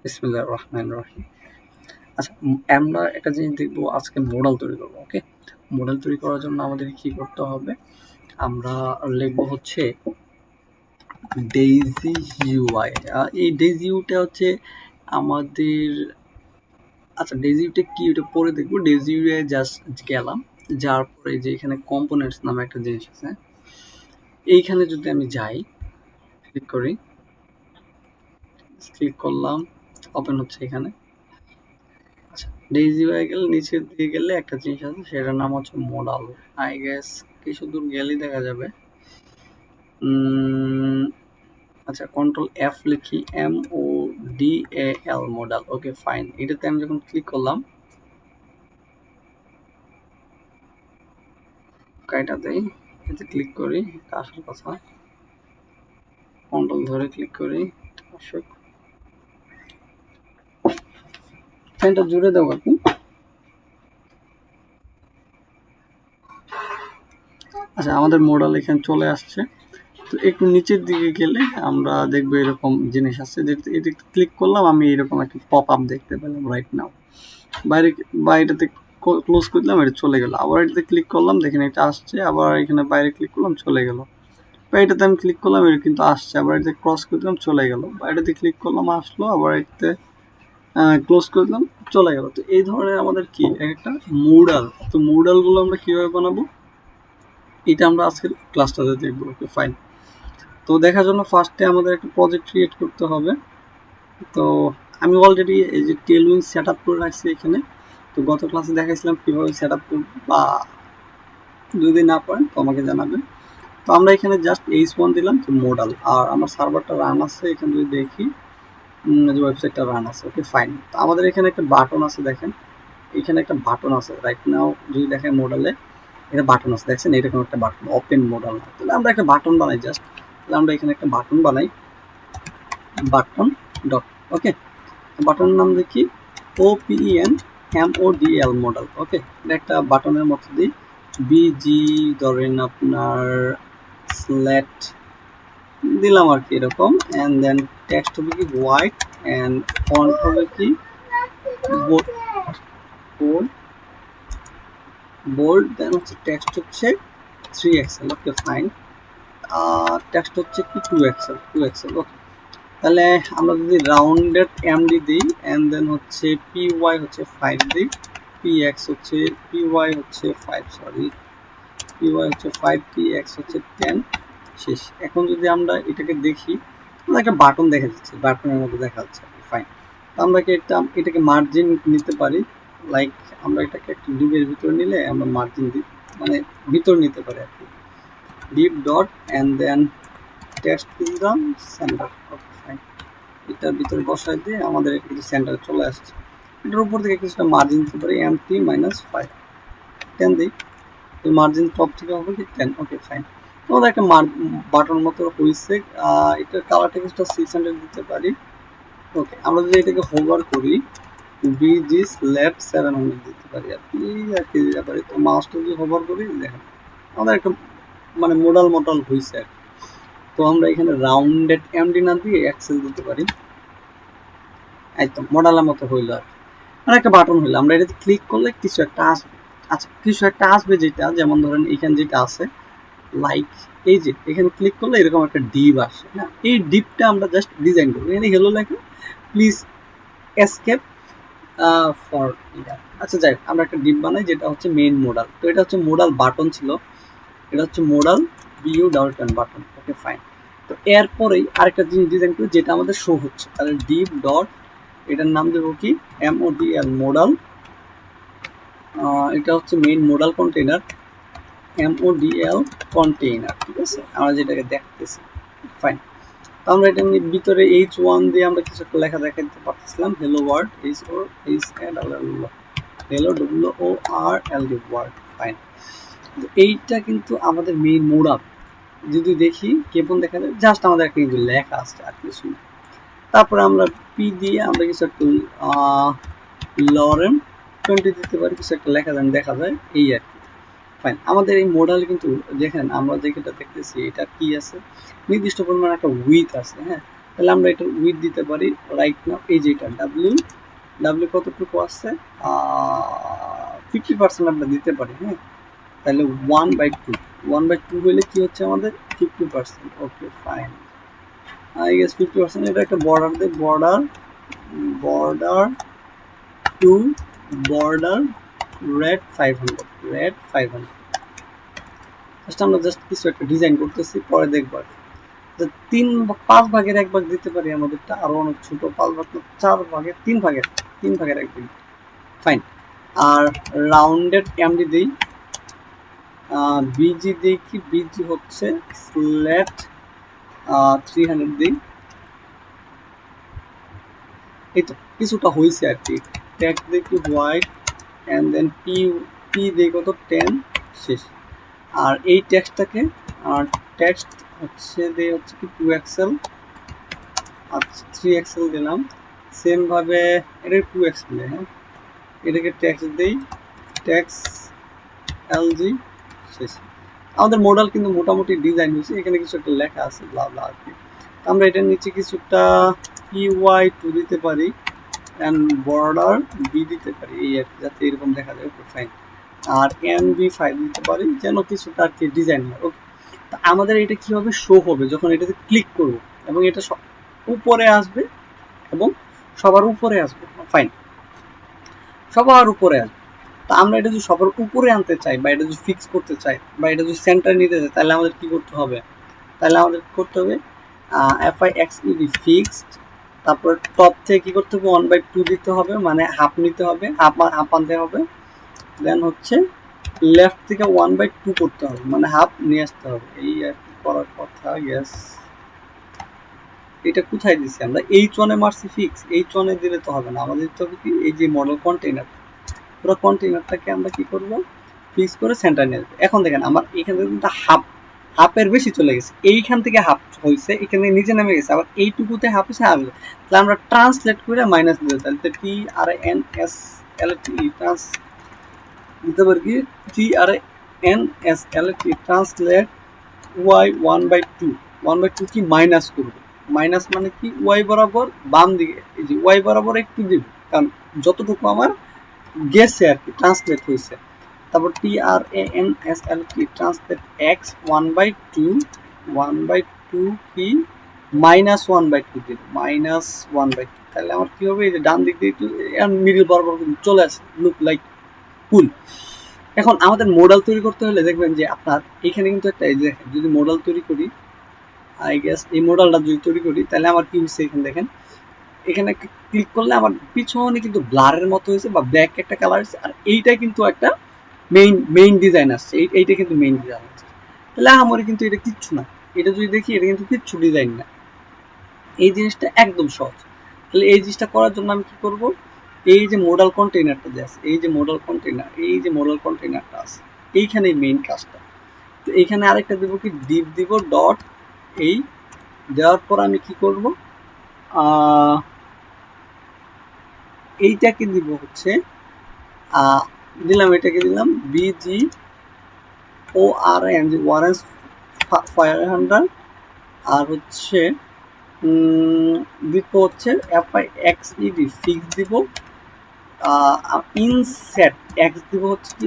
বিসমিল্লাহির রহমানির রহিম। আচ্ছা, আমরা একটা জিনিস দেখবো, আজকে মডেল তৈরি করবো। ওকে, মডেল তৈরি করার জন্য আমাদের কি করতে হবে? আমরা লিখবো হচ্ছে ডেইজি ইউআই। এই ডেইজি ইউটা হচ্ছে আমাদের, আচ্ছা ডেইজি ইউটা কি ওটা পরে দেখবো। ডেইজি ইউআই জাস্ট গেলাম, যার পরে যে এখানে কম্পোনেন্টস নামে একটা জিনিস আছে, এইখানে যদি আমি যাই, ক্লিক করি, ক্লিক করলাম, ওপেন হচ্ছে এখানে। আচ্ছা, ডেইজি হয়ে গেলে নিচের দিকে গেলে একটা জিনিস আছে, সেটার নাম হচ্ছে মোডাল। আই গেস কিছু দূর গেলেই দেখা যাবে। আচ্ছা, কন্ট্রোল এফ লিখি, MODAL, মোডাল। ওকে ফাইন, এটাতে আমি যখন ক্লিক করলাম, এটা দেই, এতে ক্লিক করি, এটা আসার কথা। কন্ট্রোল ধরে ক্লিক করি, আসুক। ফ্যানটা জুড়ে দেবো আপনি। আচ্ছা, আমাদের মোডাল এখানে চলে আসছে। তো একটু নিচের দিকে গেলে আমরা দেখবো এরকম জিনিস আছে, যেটা এটা ক্লিক করলাম, আমি এরকম একটা পপ আপ দেখতে পেলাম রাইট নাও। বাইরে বা এটাতে ক্লোজ করলাম, এটা চলে গেল। আবার এটাতে ক্লিক করলাম, দেখেন এটা আসছে। আবার এখানে বাইরে ক্লিক করলাম, চলে গেল। বা এটাতে আমি ক্লিক করলাম, এটা কিন্তু আসছে। আবার এটাতে ক্রস করলাম, চলে গেল। বা এটাতে ক্লিক করলাম, আসলো। আবার এটাতে ক্লোজ করলাম, চলে গেল। তো এই ধরনের আমাদের কি একটা মুডাল। তো মুডাল গুলো আমরা কিভাবে বানাবো, এটা আমরা আজকের ক্লাসটাতে দেখবো। Okay fine. তো দেখার জন্য ফার্স্টে আমাদের একটা প্রজেক্ট ক্রিয়েট করতে হবে। তো আমি অলরেডি এই যে টেলউইন সেট আপ করে রাখছি এখানে। তো গত ক্লাসে দেখাইছিলাম কীভাবে সেট আপ করব, বা যদি না পারেন তো আমাকে জানাবেন। তো আমরা এখানে জাস্ট H1 দিলাম, তো মোডাল। আর আমার সার্ভারটা রান আছে এখানে, যদি দেখি যে ওয়েবসাইটটা রান আছে। Okay fine. তো আমাদের এখানে একটা বাটন আছে, দেখেন এখানে একটা বাটন আছে রাইট নাও। যদি দেখেন মোডালে এটা বাটন আছে, দেখছেন এরকম একটা বাটন, ওপেন মোডাল। তাহলে আমরা একটা বাটন বানাই জাস্ট। তাহলে আমরা এখানে একটা বাটন বানাই, বাটন ডট। ওকে, বাটনের নাম দেখি OPEN মডেল। ওকে, এটা একটা বাটনের মতো দিই। BG ধরেন আপনার স্ল্যাট দিলাম আর কি এরকম। অ্যান্ড দেন টেক্সট হবে কি হোয়াইট, অ্যান্ড ফন্ট হবে কি বোল্ড। বোল্ড দেন হচ্ছে টেক্সট হচ্ছে 3 এক্সেল। Okay fine. টেক্সট হচ্ছে কি 2 এক্সেল। ওকে, তাহলে আমরা যদি রাউন্ডেড এমডি দিই, অ্যান্ড দেন হচ্ছে PY হচ্ছে 5 দিই, PX হচ্ছে PY হচ্ছে 5, সরি PY হচ্ছে 5, PX হচ্ছে 10, শেষ। এখন যদি আমরা এটাকে দেখি, আমরা একটা বাটন দেখা যাচ্ছে, বাটনের মধ্যে দেখা যাচ্ছে। ফাইন। তো আমরা কি এটাকে মার্জিন নিতে পারি। লাইক আমরা এটাকে একটা ডিপের ভিতরে নিলে আমরা মার্জিন দিই, মানে ভিতর নিতে পারি আর কি। Div dot and then text দিলাম সেন্টার। Okay fine. এটার ভিতরে বসাই দিয়ে আমাদের কিন্তু সেন্টারে চলে আসছে। এটার উপর থেকে কিছুটা মার্জিন দিতে পারি, MT-5, 10 দিই। তো মার্জিন টপ থেকে হবে কি 10। Okay fine. আমাদের একটা বাটন মতো হয়েছে। এটার কালারটা কিছুটা 600 দিতে পারি। ওকে, আমরা যদি এটাকে হোভার করি, BG স্ল্যাট 700 দিতে পারি আর কি, দিতে পারি। তো মাউসটা যদি হোভার করি, দেখেন আমাদের একটা মানে মোডাল হয়েছে আর কি। তো আমরা এখানে রাউন্ডেড এমডি না দিয়ে এক্সেল দিতে পারি, একদম মডেলের মতো হইলো আর কি। আর একটা বাটন হইলো, আমরা এটাতে ক্লিক করলে কিছু একটা আসবে। আচ্ছা, কিছু একটা আসবে, যেটা যেমন ধরেন এখানে যেটা আছে, লাইক এই যে এখানে ক্লিক করলে এরকম একটা ডিপ আসে। হ্যাঁ, এই ডিপটা আমরা জাস্ট ডিজাইন করবো। এখানে হেলো লেখা, প্লিজ এসকেপ ফর এটা। আচ্ছা যাই, আমরা একটা ডিপ বানাই, যেটা হচ্ছে মেইন মোডাল। তো এটা হচ্ছে মোডাল বাটন ছিল, এটা হচ্ছে মোডাল বিউ ডাউটন বাটন। Okay fine. তো এরপরেই আরেকটা জিনিস ডিজাইন করি, যেটা আমাদের শো হচ্ছে। তাহলে ডিপ ডট, এটার নাম দেবো কি MODL মোডাল। এটা হচ্ছে main modal container, MODL container. ঠিক আছে, আমরা যেটাকে দেখতেছি। ফাইন। তো আমরা এটা ভিতরে H1 দিয়ে আমরা কিছু একটা লেখা দেখাতে পারতেছিলাম, hello world, hello WORLD world. Fine. তো এইটা কিন্তু আমাদের মেইন মোডাল। যদি দেখি কেমন দেখা যায়, জাস্ট আমাদের একটা কিন্তু লেখা আসছে আর কিছু না। তারপরে আমরা পি দিয়ে আমরা কিছু একটা লরেন 20 দিতে পারি, কিছু একটা লেখা যেন দেখা যায়, এই আর কি। ফাইন। আমাদের এই মডেল কিন্তু দেখেন, আমরা যেটা দেখতেছি এটা কি আছে, নির্দিষ্ট পরিমাণ একটা উইথ আছে। হ্যাঁ, তাহলে আমরা এটা উইথ দিতে পারি রাইট নাও। এই যে এটা ডাব্লিউ কতটুকু আছে 50% আমরা দিতে পারি। হ্যাঁ, তাহলে 1/2 হলে কি হচ্ছে আমাদের 50%। Okay fine, I guess 50%। এটা একটা বর্ডার দেয়, বর্ডার টু বর্ডার রেড 500 আমরা জাস্ট কিছু একটা ডিজাইন করতেছি, পরে দেখবো। 5 ভাগের 1 ভাগ দিতে পারি আমাদেরটা, আরো অনেক ছোট 5 ভাগ 4 ভাগের 3 ভাগের 1 ভাগ। ফাইন, আর রাউন্ডেড এমডি দিই, বিজি দিই কি, বিজি হচ্ছে ফ্ল্যাট 300 দিই। এই তো কিছুটা হয়েছে আর কি। ট্যাগ দিই কি হোয়াইট, অ্যান্ড দেন পি দিই কত 10 শেষ। আর এই টেক্সটটাকে টেক্সট হচ্ছে দিয়ে হচ্ছে কি 2 এক্সেল, আচ্ছা 3 এক্সেল দিলাম। সেম ভাবে এটা 2 এক্সেল, হ্যাঁ এটাকে টেক্সট দেই টেক্সট এলজি শেষ। আমাদের মডেল কিন্তু মোটামুটি ডিজাইন হয়েছে, এখানে কিছু একটা লেখা আছে ব্লা ব্লা আর কি। আমরা এটার নিচে কিছুটা EY2 দিতে পারি অ্যান্ড বর্ডার বি দিতে পারি, এই আর কি, যাতে এরকম দেখা যায়। ওকে ফাইন, আর MB5 দিতে পারি যেন কিছুটা আর কি ডিজাইন হয়। ওকে, তো আমাদের এটা কীভাবে শো হবে যখন এটাতে ক্লিক করব এবং এটা উপরে আসবে এবং সবার উপরে আসবে। ফাইন, সবার উপরে আসবে। তা আমরা এটা যদি সবার উপরে আনতে চাই বা এটা যদি ফিক্স করতে চাই বা এটা যদি সেন্টার নিতে চাই, তাহলে আমাদের কি করতে হবে? তাহলে আমাদের করতে হবে FIXED ফিক্সড, তারপর টপ থেকে কি করতে হবে 1/2 দিতে হবে, মানে হাফ নিতে হবে, হাফ আনতে হবে। দেন হচ্ছে লেফট থেকে 1/2 করতে হবে, মানে হাফ নিয়ে আসতে হবে। এই আর কি করার কথা। ইয়েস, এটা কোথায় দিচ্ছি আমরা? H1 মারছি ফিক্স, H1 দিলে তো হবে না, আমাদের তো হবে কি এই যে মডেল কন্টেইনার, পুরো কন্টেইনারটাকে আমরা কি করব ফিক্স করে সেন্টার নিয়ে আসবো। এখন দেখেন আমার এখান থেকে কিন্তু হাফের বেশি চলে গেছে, এইখান থেকে হাফ হয়েছে, এখানে নিচে নেমে গেছে, আবার এইটুকুতে হাফ হয়েছে হাফ। তাহলে আমরা ট্রান্সলেট করে মাইনাস দিতে, তাহলে TRNSLT ট্রান্স দিতে পারি কি TRNSLT ট্রান্সলেট Y 1/2 কি মাইনাস করবো। মাইনাস মানে কি ওয়াই বরাবর বাম দিকে, এই যে ওয়াই বরাবর একটু দিব, কারণ যতটুকু আমার গেছে আর কি ট্রান্সলেট হয়েছে। তারপর TRANSLT ট্রান্সলেট X 1/2 কি মাইনাস 1/2 দিব, মাইনাস 1/2। তাহলে আমার কি হবে, এই যে ডান দিক দিয়ে একটু মিডিল বরাবর চলে আসে, লুক লাইক কুল। এখন আমাদের মডেল তৈরি করতে হলে দেখবেন যে আপনার এখানে কিন্তু একটা, এই যে যদি মডেল তৈরি করি, আই গেস এই মডেলটা যদি তৈরি করি, তাহলে আমার কি হচ্ছে এখানে দেখেন, এখানে ক্লিক করলে আমার পিছনে কিন্তু ব্লারের মতো হয়েছে বা ব্ল্যাক একটা কালার হয়েছে, আর এইটা কিন্তু একটা মেইন ডিজাইন আসছে, এইটা কিন্তু মেইন ডিজাইন আসছে। তাহলে আমার কিন্তু এটা কিচ্ছু না, এটা যদি দেখি এটা কিন্তু কিচ্ছু ডিজাইন না, এই জিনিসটা একদম সহজ। তাহলে এই জিনিসটা করার জন্য আমি কি করব, এই যে মডেল কন্টেইনারটা যে আছে, এই যে মডেল কন্টেইনারটা আছে, এইখানেই মেইন কাজটা। তো এইখানে আরেকটা দেবো কি ডিপ দিব ডট, এই দেওয়ার পর আমি কি করব, এইটাকে দিব হচ্ছে দিলাম, এটাকে দিলাম BGORN ওয়ারেন্স 500, আর হচ্ছে দিব হচ্ছে FIXED ফিক্স দিব, ইনসেট X দিব হচ্ছে কি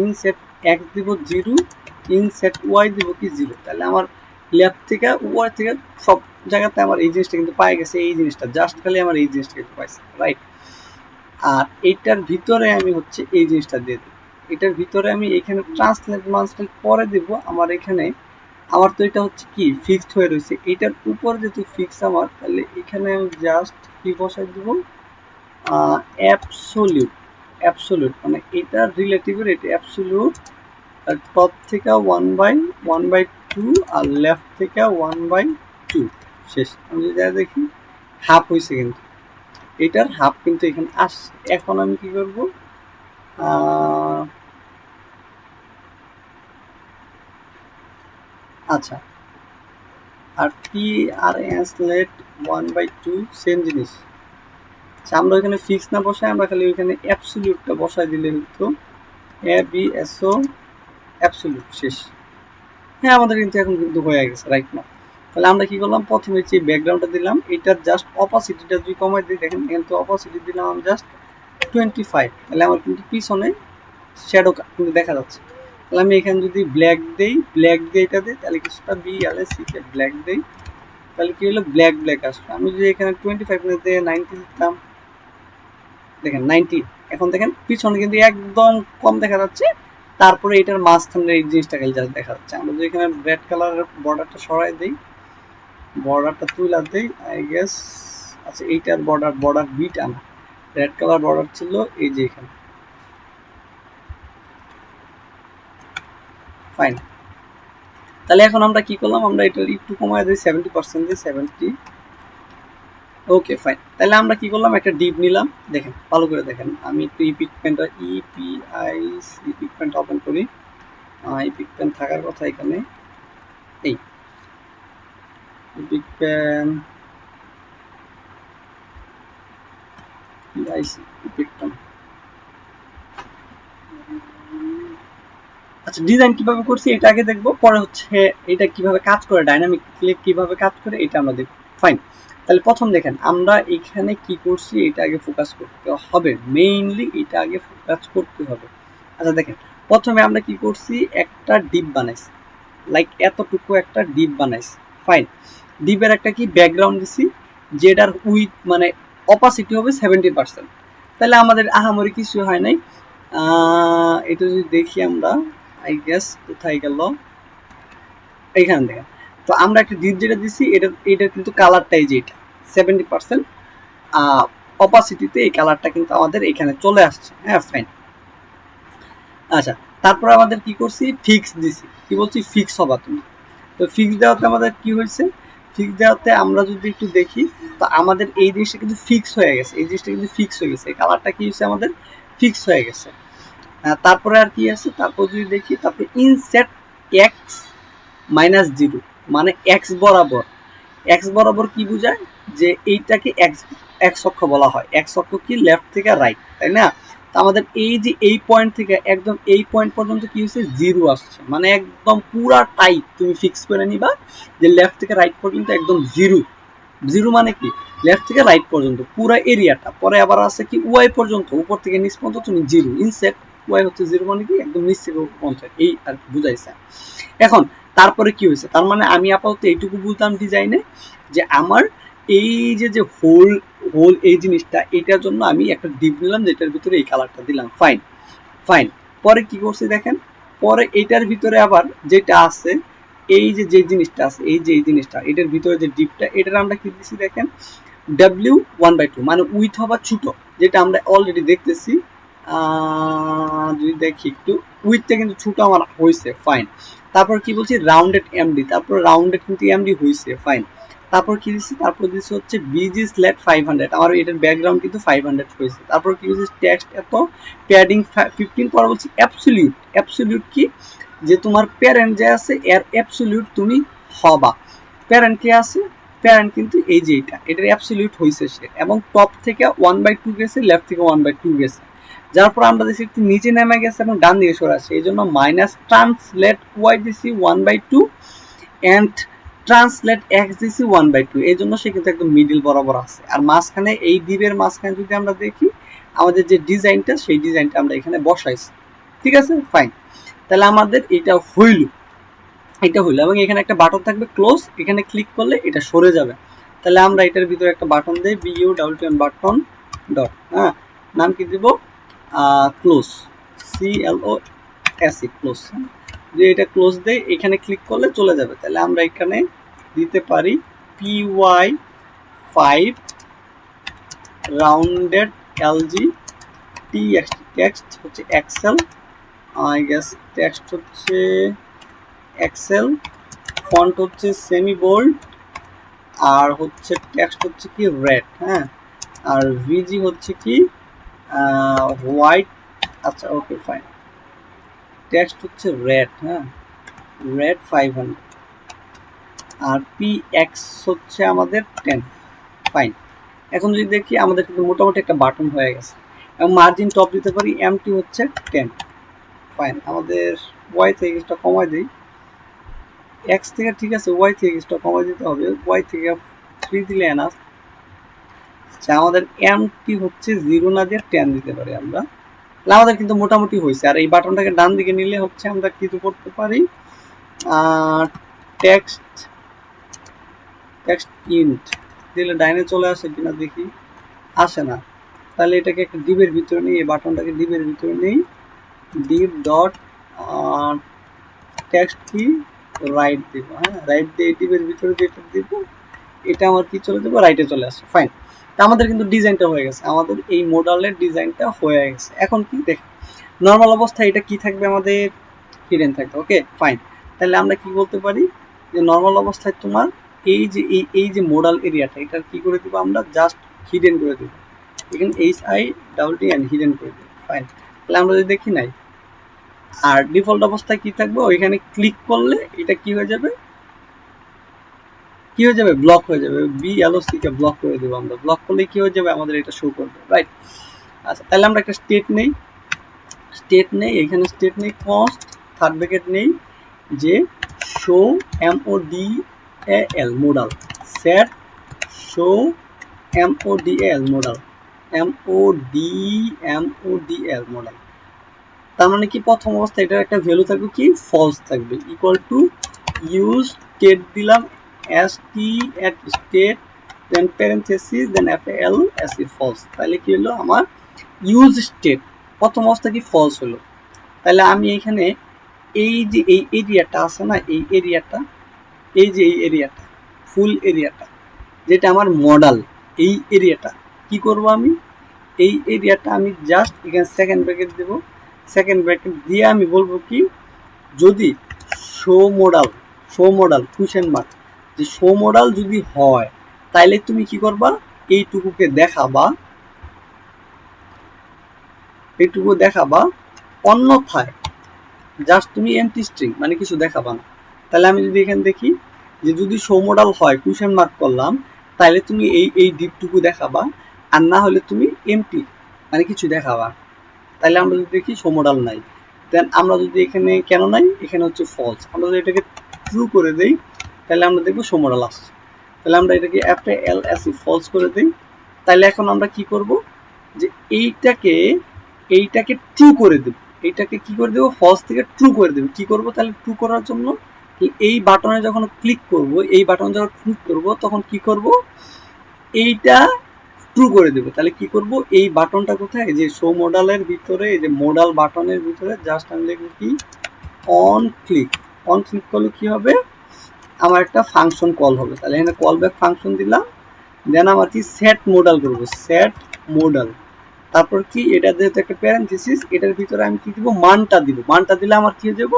ইনসেট X দিব 0, ইনসেট Y দিব কি 0। তাহলে আমার লেফট থেকে উপর থেকে সব জায়গাতে আমার এই জিনিসটা কিন্তু পাই গেছে, এই জিনিসটা জাস্ট খালি আমার এই জিনিসটা কিন্তু পাইছে, রাইট। আর এইটার ভিতরে আমি হচ্ছে এই জিনিসটা দিয়ে দেবো, এটার ভিতরে আমি এখানে ট্রান্সলেট পরে দেব। আমার এখানে আমার তো এটা হচ্ছে কি ফিক্সড হয়ে রয়েছে, এটার উপর যেহেতু ফিক্স আমার, তাহলে এখানে আমি জাস্ট কি বসাই দেবো অ্যাবসোলিউট, মানে এটা রিলেটিভের, এটা অ্যাবসোলিউট, আর টপ থেকে 1/2 আর লেফট থেকে 1/2 শেষ। আমি যদি দেখি হাফ হয়েছে, কিন্তু এটার হাফ কিন্তু এখানে আসছে। এখন আমি কি করব, আচ্ছা, আর TRNSLT 1/2 সেম জিনিস। আচ্ছা, আমরা ওইখানে ফিক্স না বসাই, আমরা খালি ওইখানে অ্যাবসোলিউটটা বসাই দিলে হতো ABSO অ্যাবসোলিউট শেষ। হ্যাঁ, আমাদের কিন্তু এখন কিন্তু হয়ে গেছে, রাইট না। তাহলে আমরা কি করলাম, প্রথমে যে ব্যাকগ্রাউন্ডটা দিলাম এটার জাস্ট অপাসিটিটা যদি কমাই দিই, দেখেন এখানে তো অপাসিটি দিলাম আমি জাস্ট 25, তাহলে আমার কিন্তু পিছনে শ্যাডো কিন্তু দেখা যাচ্ছে। তাহলে আমি এখানে যদি ব্ল্যাক দেই, ব্ল্যাক দিয়ে এটা দিই, তাহলে কিছুটা BLAC তে ব্ল্যাক দেই, তাহলে কি হলো, ব্ল্যাক ব্ল্যাক আসবে। আমি যদি এখানে 25 না দিয়ে 90 দিতাম, দেখেন 90, এখন দেখেন পিছনে কিন্তু একদম কম দেখা যাচ্ছে, তারপরে এটার মাঝখানে এই জিনিসটা খালি জাস্ট দেখা যাচ্ছে। আমরা যদি এখানে রেড কালারের বর্ডারটা সরাই দিই, বর্ডারটা তুলে দিই, আই গেস, আচ্ছা এইটার বর্ডার বিট আনা, রেড কালার বর্ডার ছিল এই যে এখানে, ফাইন। তাহলে এখন আমরা কি করলাম, আমরা এটা একটু কমায় দিই 70% দিয়ে 70, ওকে ফাইন। তাহলে আমরা কি করলাম, একটা ডিপ নিলাম, দেখেন ভালো করে দেখেন, আমি একটু ইপিক পেনটা ইপিক পেনটা ওপেন করি, ইপিক পেন থাকার কথা এখানে, এই ইপিক পেন ইপিক পেন। আচ্ছা ডিজাইন কিভাবে করছি এটা আগে দেখবো, পরে হচ্ছে এটা কিভাবে কাজ করে, ডাইনামিক ক্লিক কিভাবে কাজ করে এটা আমরা দেখবো, ফাইন। তাহলে প্রথম দেখেন আমরা এখানে কি করছি এটা আগে ফোকাস করতে হবে, মেইনলি এটা আগে ফোকাস করতে হবে। আচ্ছা দেখেন প্রথমে আমরা কি করছি, একটা ডিপ বানাইছি, লাইক এতটুকু একটা ডিপ বানাইছি, ফাইন। ডিপের একটা কি ব্যাকগ্রাউন্ড দিছি, যেটার উইথ মানে অপাসিটি হবে 70%। তাহলে আমাদের আহামরি কিছু হয় নাই। এটা যদি দেখি আমরা, আই গেস কোথায় গেল, এইখান থেকে। তো আমরা একটা ডিপ যেটা দিছি এটা কিন্তু কালারটাই যে এটা 70% অপাসিটিতে এই কালারটা কিন্তু আমাদের এখানে চলে আসছে, হ্যাঁ ফাইন। আচ্ছা তারপর আমাদের কি করছি, ফিক্স দিছি, কি বলছি, ফিক্স হবা তুমি। তো ফিক্স দেওয়াতে আমাদের কি হয়েছে, ফিক্স দেওয়াতে আমরা যদি একটু দেখি, তো আমাদের এই জিনিসটা কিন্তু ফিক্স হয়ে গেছে, এই জিনিসটা কিন্তু ফিক্স হয়ে গেছে, এই কালারটা কি হয়েছে আমাদের ফিক্স হয়ে গেছে। তারপরে আর কি আছে, তারপর যদি দেখি, তারপরে ইনসেট এক্স -0, মানে এক্স বরাবর, এক্স বরাবর কি বোঝায়, যে এইটাকে এক্স এক্স অক্ষ বলা হয়, এক্স অক্ষ কি লেফট থেকে রাইট, তাই না। তো আমাদের এই যে এই পয়েন্ট থেকে একদম এই পয়েন্ট পর্যন্ত কি হচ্ছে, 0 আসছে, মানে একদম পুরা টাইট তুমি ফিক্স করে নিবা যে লেফট থেকে রাইট পর্যন্ত একদম 0। 0 মানে কি, লেফট থেকে রাইট পর্যন্ত পুরো এরিয়াটা। পরে আবার আছে কি ওয়াই পর্যন্ত, উপর থেকে নিচ পর্যন্ত তুমি 0 ইনসেট ওয়াই হচ্ছে 0, মানে কি একদম নিচ থেকে উপর পর্যন্ত, এই আর বুঝাইছে। এখন তারপরে কি হয়েছে, তার মানে আমি আপাতত এইটুকু বুঝলাম ডিজাইনে, যে আমার এই যে হোল হোল এই জিনিসটা, এটার জন্য আমি একটা ডিপ নিলাম, যেটার ভিতরে এই কালারটা দিলাম, ফাইন ফাইন। পরে কি করছি দেখেন, পরে এটার ভিতরে আবার যেটা আছে, এই যে জিনিসটা আছে, এই যে এই জিনিসটা, এটার ভিতরে যে ডিপটা, এটার আমরা কি দিচ্ছি দেখেন, W1/2, মানে উইথ হবা ছোট, যেটা আমরা অলরেডি দেখতেছি। যদি দেখি একটু, উইথটা কিন্তু ছোট আমার হয়েছে, ফাইন। তারপর কি বলছি, রাউন্ডেড এমডি, তারপর রাউন্ডেড কিন্তু এমডি হয়েছে, ফাইন। তারপর কি দিচ্ছি, তারপর দিচ্ছি হচ্ছে বিজি স্ল্যাট 500, আমার এটার ব্যাকগ্রাউন্ড কিন্তু 500 হয়েছে। তারপর কি হচ্ছে, টেক্সট এত, প্যাডিং 15, পরে বলছি অ্যাবসলিউট, অ্যাবসলিউট কি, যে তোমার প্যারেন্ট যে আছে এর অ্যাবসলিউট তুমি হবা, প্যারেন্ট কে আছে, প্যারেন্ট কিন্তু এই যে এটার অ্যাবসলিউট হয়েছে সে, এবং টপ থেকে 1/2 গেছে, লেফট থেকে 1/2 গেছে, যার পর আমরা দেখছি একটু নিচে নেমে গেছে এবং ডান দিকে সরে আসছে, এই জন্য মাইনাস ট্রান্সলেট ওয়াই দিছি 1/2 অ্যান্ড ট্রান্সলেট এক্স দিছি 1/2, এই জন্য সে কিন্তু একদম মিডিল বরাবর আছে। আর মাঝখানে এই ডিপের মাঝখানে যদি আমরা দেখি, আমাদের যে ডিজাইনটা, সেই ডিজাইনটা আমরা এখানে বসাইছি, ঠিক আছে ফাইন। তাহলে আমাদের এটা হইল, এটা হইলো, এবং এখানে একটা বাটন থাকবে ক্লোজ, এখানে ক্লিক করলে এটা সরে যাবে। তাহলে আমরা এটার ভিতরে একটা বাটন দিই, BUTTN বাটন ডট, হ্যাঁ নাম কি দিব, ক্লোজ, CLOSE ক্লোজ। যে এটা ক্লোজ দেয়, এখানে ক্লিক করলে চলে যাবে। তাহলে আমরা এখানে দিতে পারি PY5 rounded LG TXT, text হচ্ছে এক্সেল, আই গেস টেক্সট হচ্ছে এক্সেল, ফন্ট হচ্ছে সেমি বোল্ড, আর হচ্ছে টেক্সট হচ্ছে কি রেড, হ্যাঁ, আর ভিজি হচ্ছে কি হোয়াইট, আচ্ছা ওকে ফাইন, টেক্সট হচ্ছে রেড, হ্যাঁ রেড 500, আর PX হচ্ছে আমাদের 10, ফাইন। এখন যদি দেখি আমাদের কিন্তু মোটামুটি একটা বাটন হয়ে গেছে, এবং মার্জিন টপ দিতে পারি, MT হচ্ছে 10, ফাইন। আমাদের ওয়াই থেকে কিছুটা কমাই দিই, এক্স থেকে ঠিক আছে ওয়াই থেকে কিছুটা কমাই দিতে হবে, ওয়াই থেকে 3 দিলে এনাফ। আচ্ছা আমাদের এমটি হচ্ছে 0 না দিয়ে 10 দিতে পারি আমরা, তাহলে আমাদের কিন্তু মোটামুটি হয়েছে। আর এই বাটনটাকে ডান দিকে নিলে হচ্ছে আমরা কিছু করতে পারি, টেক্সট টেক্সট ইন্ট দিলে ডাইনে চলে আসে কিনা দেখি, আসে না। তাহলে এটাকে একটা ডিবের ভিতরে নিই, এই বাটনটাকে ডিবের ভিতরে নেই, ডিপ ডট টেক্সট কি রাইট দিব, হ্যাঁ রাইট দিয়ে ডিবের ভিতরে যেটা দিব এটা আমার কি চলে যাবো, রাইটে চলে আসে। ফাইন, তা আমাদের কিন্তু ডিজাইনটা হয়ে গেছে, আমাদের এই মডেলের ডিজাইনটা হয়ে গেছে। এখন কি দেখ, নর্মাল অবস্থায় এটা কি থাকবে, আমাদের হিডেন থাকবে। ওকে ফাইন, তাহলে আমরা কি বলতে পারি যে নর্মাল অবস্থায় তোমার এই যে এই যে মোডাল এরিয়াটা এটা কি করে দিব, আমরা জাস্ট হিডেন করে দেবো, এখানে HIDDEN হিডেন করে দেবো। ফাইন, তাহলে আমরা যদি দেখি নাই, আর ডিফল্ট অবস্থায় কি থাকবে, ওইখানে ক্লিক করলে এটা কি হয়ে যাবে, কি হয়ে যাবে, ব্লক হয়ে যাবে, BLOC কে ব্লক করে দেবো আমরা, ব্লক করলে কি হয়ে যাবে, আমাদের এটা শো করবে। রাইট, আচ্ছা তাহলে আমরা একটা স্টেট নেই এখানে স্টেট নেই কনস্ট থার্ড ব্র্যাকেট নেই যে show MODAL modal set show MODAL modal MODAL তার মানে কি প্রথম অবস্থায় এটার একটা ভ্যালু থাকবে কি ফলস থাকবে, ইকুয়াল টু ইউজ স্টেট দিলাম state দেন প্যারেন্থেসিস দেন FALSE ফলস, তাহলে কি হলো আমার ইউজ স্টেট প্রথম অবস্থা কি ফলস হলো। তাহলে আমি এখানে এই যে এই এরিয়াটা আছে না, এই এরিয়াটা, এই যে এই এরিয়াটা ফুল এরিয়াটা যেটা আমার মডেল, এই এরিয়াটা কি করব, আমি এই এরিয়াটা আমি জাস্ট এখানে সেকেন্ড ব্র্যাকেট দেব, সেকেন্ড ব্র্যাকেট দিয়ে আমি বলবো কি যদি শো মডেল কোয়েশ্চেন মার্ক, যে শো মডেল যদি হয় তাইলে তুমি কি করবা, এইটুকুকে দেখাবা, এইটুকু দেখাবা, অন্যথায় জাস্ট তুমি এমটি স্ট্রিং মানে কিছু দেখাবা না। তাহলে আমি যদি এখানে দেখি যে যদি শো মডেল হয় কোয়েশ্চেন মার্ক করলাম, তাহলে তুমি এই ডিপটুকু দেখাবা, আর না হলে তুমি এমটি মানে কিছু দেখাবা। তাহলে আমরা যদি দেখি শো মডেল নাই, দেন আমরা যদি এখানে কেন নাই, এখানে হচ্ছে ফলস, আমরা যদি এটাকে ট্রু করে দেই তাহলে আমরা দেখবো শো মডেল আসছে। তাহলে আমরা এটাকে FALSE ফলস করে দিই। তাহলে এখন আমরা কি করব, যে এইটাকে ট্রু করে দেব, এইটাকে কি করে দেবো, ফলস থেকে ট্রু করে দেবো। কি করব তাহলে ট্রু করার জন্য, এই বাটনে যখন ক্লিক করব, এই বাটনে যখন ক্লিক করব তখন কি করব, এইটা ট্রু করে দেবো। তাহলে কি করব, এই বাটনটা কোথায়, যে শো মডেলের ভিতরে, এই যে মডেল বাটনের ভিতরে জাস্ট আমি লিখব কি অন ক্লিক করলে কি হবে, আমার একটা ফাংশন কল হবে। তাহলে এখানে কল ব্যাক ফাংশন দিলাম, দেন আমার কি সেট মডেল করব, সেট মডেল, তারপর কি এটা যেহেতু একটা প্যারেন্থেসিস এটার ভিতরে আমি কি দিব, মানটা দিব, মানটা দিলে আমার কি হয়ে যাব,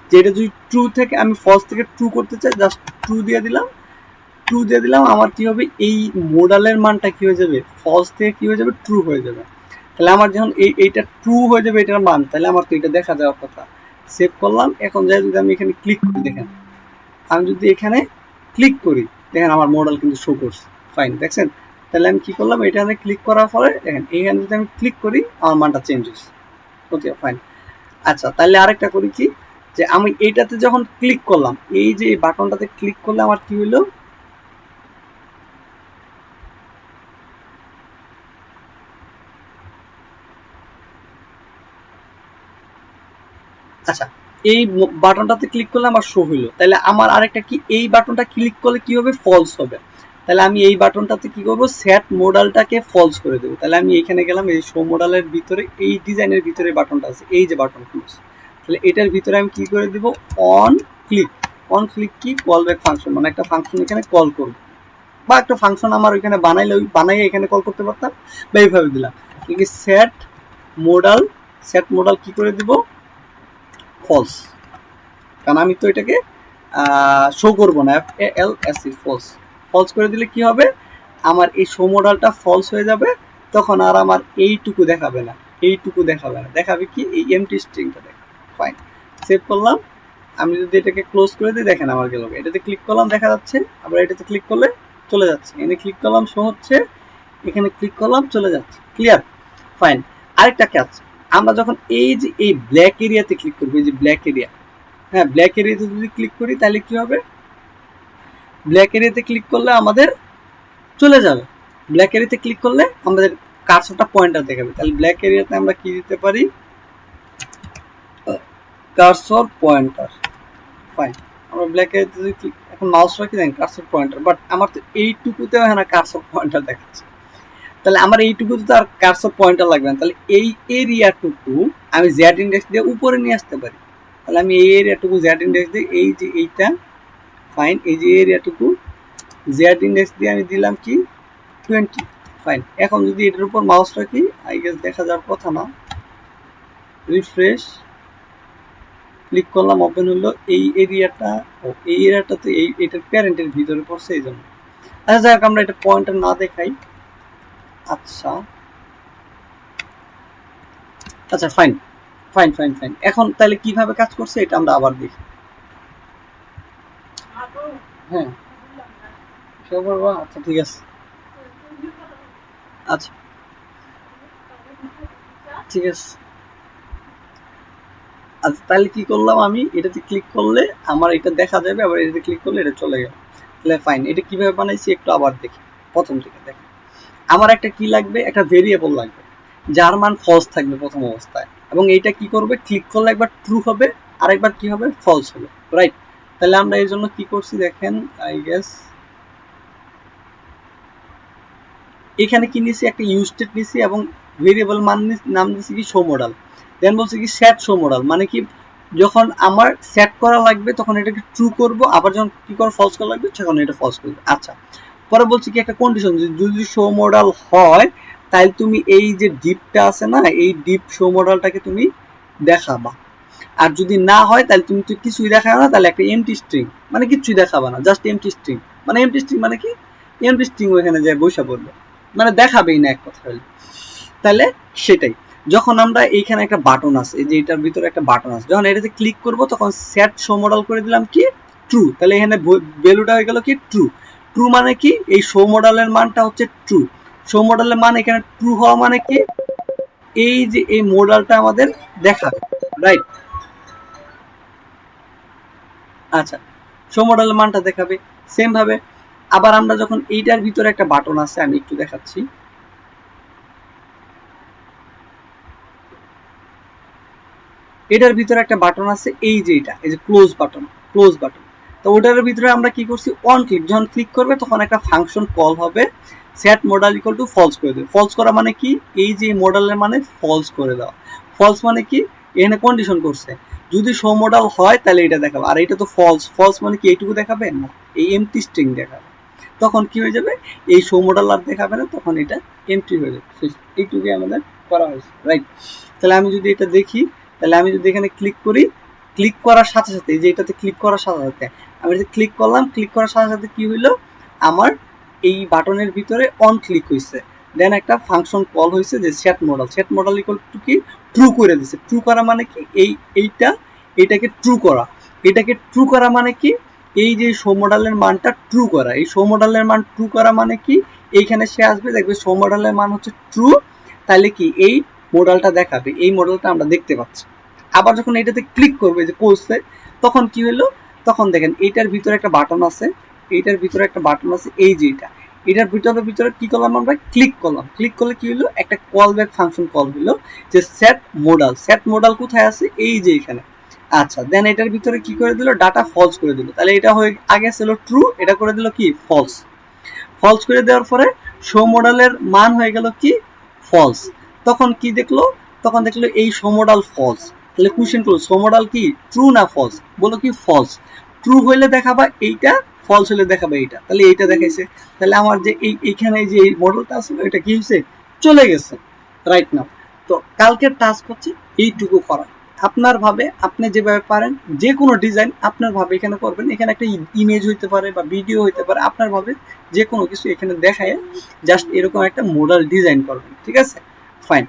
যে এটা যদি ট্রু থেকে আমি ফলস থেকে ট্রু করতে চাই জাস্ট ট্রু দিয়ে দিলাম, আমার কি হবে, এই মডেলের মানটা কি হয়ে যাবে, ফলস থেকে কি হয়ে যাবে, ট্রু হয়ে যাবে। তাহলে আমার যখন এইটা ট্রু হয়ে যাবে এটার মান, তাহলে আমার তো এটা দেখা যাওয়ার কথা। সেভ করলাম, এখন যাই যদি আমি এখানে ক্লিক করি, দেখেন আমি যদি এখানে ক্লিক করি দেখেন আমার মডেল কিন্তু শো করছে। ফাইন, দেখছেন। তাহলে আমি কি করলাম, এখানে ক্লিক করার পরে দেখেন এখানে যদি আমি ক্লিক করি আমার মানটা চেঞ্জ হচ্ছে। ওকে ফাইন, আচ্ছা তাহলে আরেকটা করি কি, যে আমি এইটাতে যখন ক্লিক করলাম, এই যে এই বাটনটাতে ক্লিক করলে আমার কি হলো, আচ্ছা এই বাটনটাতে ক্লিক করলে আমার শো হইলো। তাহলে আমার আরেকটা কি, এই বাটনটা ক্লিক করলে কি হবে, ফলস হবে। তাহলে আমি এই বাটনটাতে কি করব, সেট মডেলটাকে ফলস করে দেবো। তাহলে আমি এখানে গেলাম, এই শো মডেলের ভিতরে এই ডিজাইনের ভিতরে বাটনটা আছে, এই যে বাটন ক্লোজ, তাহলে এটার ভিতরে আমি কি করে দেবো, অন ক্লিক কি কল ব্যাক ফাংশন, মানে একটা ফাংশন এখানে কল করব, বা একটা ফাংশন আমার ওইখানে বানাইলে ওই বানাইয়ে এখানে কল করতে পারতাম, বা এইভাবে দিলাম কি সেট মডেল কি করে দিব, ফলস, কারণ আমি তো এটাকে শো করব না, FALSE ফলস করে দিলে কি হবে, আমার এই শো মডেলটা ফলস হয়ে যাবে, তখন আর আমার এইটুকু দেখাবে না, দেখাবে কি এই এমটি স্ট্রিংটা দেখাবে। ফাইন, সেভ করলাম। আমি যদি এটাকে ক্লোজ করে দিই, দেখেন আমার গেল, এটাতে ক্লিক করলাম দেখা যাচ্ছে, আবার এটাতে ক্লিক করলে চলে যাচ্ছে, এখানে ক্লিক করলাম শো হচ্ছে, এখানে ক্লিক করলাম চলে যাচ্ছে। Clear, fine. আরেকটা কাজ, আমরা যখন এই যে এই ব্ল্যাক এরিয়াতে ক্লিক করবো, এই যে ব্ল্যাক এরিয়া, হ্যাঁ, ব্ল্যাক এরিয়াতে যদি ক্লিক করি তাহলে কি হবে, ব্ল্যাক এরিয়াতে ক্লিক করলে আমাদের চলে যাবে, ব্ল্যাক এরিয়াতে ক্লিক করলে আমাদের কার্সরটা পয়েন্টার দেখাবে। তাহলে ব্ল্যাক এরিয়াতে আমরা কি দিতে পারি, কার্সর পয়েন্টার। ফাইন, আমরা ব্ল্যাক এরিয়াতে যদি এখন মাউস রাখি দেখেন কার্সর পয়েন্টার, বাট আমার তো এইটুকুতে হয় না কার্সর পয়েন্টার দেখাচ্ছে। তাহলে আমার এইটুকুতে তো আর কার্সর পয়েন্টার লাগবে না, তাহলে এই এরিয়াটুকু আমি জেড ইন্ডেক্স দিয়ে উপরে নিয়ে আসতে পারি। তাহলে আমি এই এরিয়াটুকু জেড ইন্ডেক্স দিয়ে, এই যে এইটা, ফাইন, এই যে এরিয়াটুকু জেড ইন্ডেক্স দিয়ে আমি দিলাম কি 20। ফাইন, এখন যদি এটার উপর মাউস রাখি আই গেস দেখা যাওয়ার কথা না, রিফ্রেশ ক্লিক করলাম, ওপেন হলো এই এরিয়াটা, ও এই এরিয়াটা তো এটার প্যারেন্টের ভিতরে পড়ছে এই জন্য। আচ্ছা যাই হোক, আমরা এটা পয়েন্টার না দেখাই। আচ্ছা আচ্ছা ফাইন ফাইন ফাইন ফাইন, এখন তাহলে কিভাবে কাজ করছে এটা আমরা আবার দেখি। হ্যাঁ, আচ্ছা ঠিক আছে, আচ্ছা ঠিক আছে। আচ্ছা তাহলে কি করলাম, আমি এটাতে ক্লিক করলে আমার এটা দেখা যাবে, আবার এটাতে ক্লিক করলে এটা চলে গেল। তাহলে ফাইন, এটা কিভাবে বানাইছি একটু আবার দেখি, প্রথম থেকে দেখি। আমার একটা কি লাগবে, একটা ভেরিয়েবল লাগবে যার মান ফলস থাকবে প্রথম অবস্থায়, এবং এইটা কি করবে, ক্লিক করলে একবার ট্রু হবে আর একবার কি হবে, ফলস হবে, রাইট। তাহলে আমরা এই জন্য কি করছি দেখেন, আই গেস এখানে কি নিছি, একটা ইউজ স্টেট নিছি এবং ভেরিয়েবল মান নাম দিছি কি শো মডেল, দেন বলছি কি সেট শো মডেল, মানে কি যখন আমার সেট করা লাগবে তখন এটাকে ট্রু করব, আবার যখন কি করে ফলস করা লাগবে তখন এটা ফলস করবে। আচ্ছা, পরে বলছি কি একটা কন্ডিশন, যদি শো মডেল হয় তাহলে তুমি এই যে ডিপটা আছে না, এই ডিপ শো মডেলটাকে তুমি দেখাবা, আর যদি না হয় তাহলে তুমি তো কিছুই দেখাবে না, তাহলে একটা এমটি স্ট্রিং, মানে কিছুই দেখাবে না, জাস্ট এমটি স্ট্রিং। মানে এমটি স্ট্রিং মানে কি, এমটি স্ট্রিং ওখানে যায় বসে পড়বে, মানে দেখাবেই না এক কথা হলে। তাহলে সেটাই, যখন আমরা এইখানে একটা বাটন আছে, এই যে এটার ভিতরে একটা বাটন আছে, যখন এটাতে ক্লিক করব তখন সেট শো মডেল করে দিলাম কি ট্রু, তাহলে এখানে ভ্যালুটা হয়ে গেল কি ট্রু। ট্রু মানে কি, এই শো মডেলের মানটা হচ্ছে ট্রু। শো মডেলের মান এখানে ট্রু হওয়া মানে কি, এই যে এই মডেলটা আমাদের দেখাবে, রাইট। আচ্ছা, শো মডেলের মানটা দেখাবে। সেম ভাবে আবার আমরা যখন এইটার ভিতরে একটা বাটন আছে, আমি একটু দেখাচ্ছি, এটার ভিতরে একটা বাটন আছে, এই যে এটা, এই যে ক্লোজ বাটন, ক্লোজ বাটন। তো ওটার ভিতরে আমরা কি করছি, অন ক্লিক, যখন ক্লিক করবে তখন একটা ফাংশন কল হবে, set model equal to false করে দেবে। ফলস করা মানে কি, এই যে মডেলের মানে ফলস করে দেওয়া। ফলস মানে কি, এখানে কন্ডিশন করছে যদি শো মডেল হয় তাহলে এটা দেখাবে, আর এটা তো ফলস, ফলস মানে কি এইটুকু দেখাবে না, এই এমটি স্ট্রিং দেখাবে। তখন কি হয়ে যাবে, এই শো মডেল আর দেখাবে না, তখন এটা এমটি হয়ে যাবে। এইটুকুই আমাদের করা হয়েছে, রাইট। তাহলে আমি যদি এটা দেখি, তাহলে আমি যদি এখানে ক্লিক করি, ক্লিক করার সাথে সাথে, এই যে এটাতে ক্লিক করার সাথে সাথে আমি যদি ক্লিক করলাম, ক্লিক করার সাথে সাথে কি হইলো, আমার এই বাটনের ভিতরে অন ক্লিক হয়েছে, দেন একটা ফাংশন কল হয়েছে যে set model, set model equal two কি ট্রু করে দিছে। ট্রু করা মানে কি, এইটাকে ট্রু করা, এটাকে ট্রু করা মানে কি, এই যে শো মডেলের মানটা ট্রু করা, এই শো মডেলের মান ট্রু করা মানে কি, এইখানে সে আসবে দেখবে শো মডেলের মান হচ্ছে ট্রু, তাহলে কি এই মডেলটা দেখাবে, এই মডেলটা আমরা দেখতে পাচ্ছি। আবার যখন এটাতে ক্লিক করবে যে কোর্সে, তখন কি হলো, তখন দেখেন এইটার ভিতরে একটা বাটন আছে, এইটার ভিতরে একটা বাটন আছে, এই যে এটার ভিতরে কি করলাম, আমরা ক্লিক করলাম, ক্লিক করলে কি হলো, একটা কল ব্যাক ফাংশন কল হলো যে সেট মডেল। সেট মডেল কোথায় আছে, এই যে এখানে। আচ্ছা, দেন এটার ভিতরে কি করে দিল, ডাটা ফলস করে দিল, তাহলে এটা হয়ে আগে ছিল ট্রু, এটা করে দিল কি ফলস। ফলস করে দেওয়ার পরে শো মডেলের মান হয়ে গেল কি ফলস। তখন কি দেখলো, তখন দেখলো এই শো মডেল ফলস, তাহলে কোশ্চেন করলো শো মডেল কি ট্রু না ফলস, বলো কি ফলস। ট্রু হইলে দেখাবা এইটা, ফলস হলে দেখাবে এইটা, তাহলে এইটা দেখাইছে। তাহলে আমার যে এইখানে যে এই মডেলটা আছে এটা কি হয়েছে, চলে গেছে, রাইট নাও। তো কালকের টাস্ক হচ্ছে এইটুকু করা, আপনার ভাবে আপনি যেভাবে পারেন যে কোনো ডিজাইন আপনার ভাবে এখানে করবেন, এখানে একটা ইমেজ হইতে পারে বা ভিডিও হইতে পারে, আপনার ভাবে যে কোনো কিছু এখানে দেখায় জাস্ট এরকম একটা মডেল ডিজাইন করবেন, ঠিক আছে, ফাইন।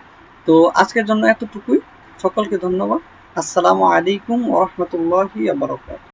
তো আজকের জন্য এতটুকুই, সকলকে ধন্যবাদ। আসসালামু আলাইকুম ওয়া রাহমাতুল্লাহি ওয়া বারাকাতুহু।